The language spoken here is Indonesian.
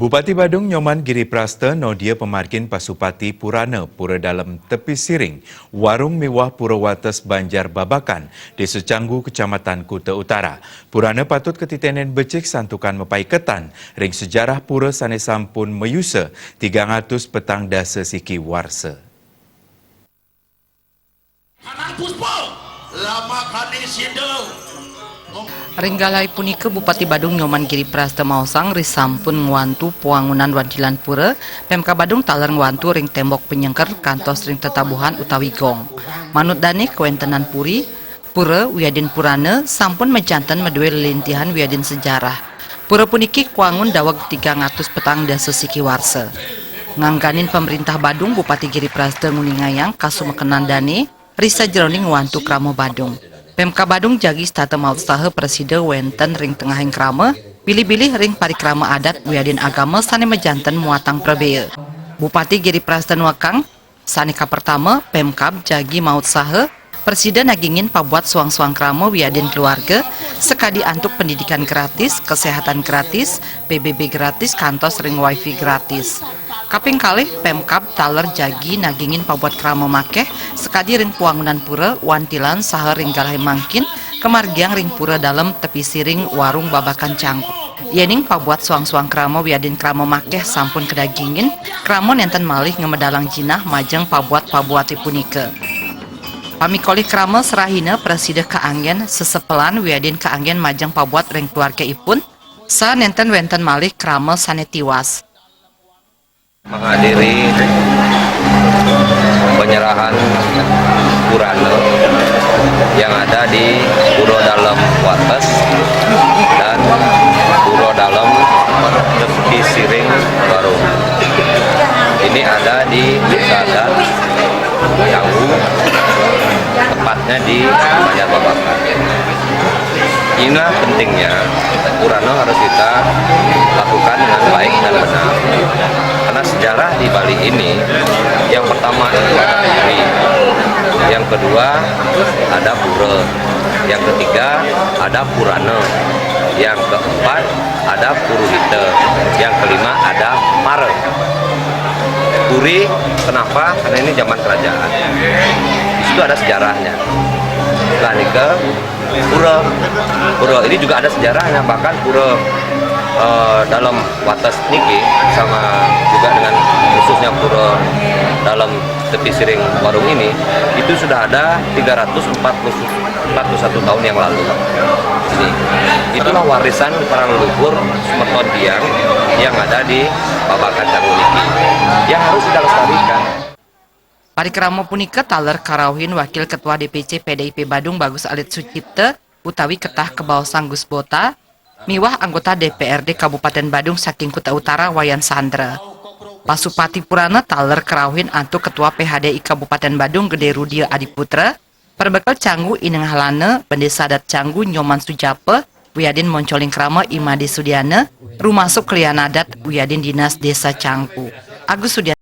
Bupati Badung Nyoman Giriprasta nodia pemargin Pasupati Purana Pura Dalam Tepi Siring, warung mewah Pura Wates Banjar Babakan, Desa Canggu, Kecamatan Kuta Utara. Purana patut ketitenen becik santukan mepai ketan, ring sejarah pura sane sampun meyusa 300 petang dasa siki warsa. Kanan Puspa, lama kali sidang. Ringgalai punika Bupati Badung Nyoman Giriprasta mausang risampun ngwantu puangunan wadilan pura, Pemka Badung taler ngwantu ring tembok penyengker kantos ring tetabuhan utawi gong. Manut dane kewentenan puri, pura wiadin purana sampun mejanten medue lelintihan wiadin sejarah. Pura puniki kuangun dawag 300 petang dasa siki warsa. Ngangganin pemerintah Badung Bupati Giriprasta nguningayang kasumekenan dane risa jeroning ngwantu kramo Badung. Pemka Badung jagi stata mautsahe preside wenten ring tengahing krama, pilih-pilih ring parikrama adat wiadin agama sane mejanten muatang prebea. Bupati Giriprasta nuakang, sanika pertama Pemkab jagi mautsahe, presiden nagingin pabuat suang-suang krama wiadin keluarga, sekadi antuk pendidikan gratis, kesehatan gratis, PBB gratis, kantos ring wifi gratis. Kaping kalih Pemkab taler jagi nagingin pabuat krama makeh sekadi ring puangunan pura wantilan saha ring galai mangkin kemargiang ring pura dalam tepi siring warung Babakan Canggu. Yening pabuat suang-suang krama wiadin krama makeh sampun kedagingin krama nenten malih ngemedalang jinah majeng pabuat-pabuati punika. Pamikolih krama serahina preside kaanggen sesepelan wiadin kaanggen majeng pabuat ring keluarga ipun sa nenten wenten malih krama sane tiwas. Menghadiri penyerahan Purana yang ada di Pura Dalam Wates dan Pura Dalam Tepi Siring Warung. Ini ada di Desa Canggu, tepatnya di Banjar Babakan. Inilah pentingnya Purana harus kita lakukan dengan baik dan benar. Karena sejarah di Bali ini, yang pertama itu ada puri, yang kedua ada pura, yang ketiga ada Purana, yang keempat ada Puruhita, yang kelima ada Mare. Puri, kenapa? Karena ini zaman kerajaan. Itu ada sejarahnya. Nah, ini ke pura. Pura ini juga ada sejarahnya, bahkan pura dalam Wates niki sama juga dengan khususnya pura dalam tepi siring warung ini itu sudah ada 341 tahun yang lalu. Itulah warisan para leluhur Sumerton Diang yang ada di Babakan Canggu niki yang harus kita lestarikan. Parikrama punika taler karawin Wakil Ketua DPC PDIP Badung Bagus Alit Sucipta utawi ketah kebawasan Gus Bota miwah anggota DPRD Kabupaten Badung saking Kuta Utara Wayan Sandra. Pasupati Purana taler karawin antu Ketua PHDI Kabupaten Badung Gede Rudia Adiputra, perbekal Canggu ineng halana Pendesa Adat Canggu Nyoman Sujape wiadin moncoling krama Imade Sudiana, rumasuk klian adat wiadin Dinas Desa Canggu. Agus Sudiana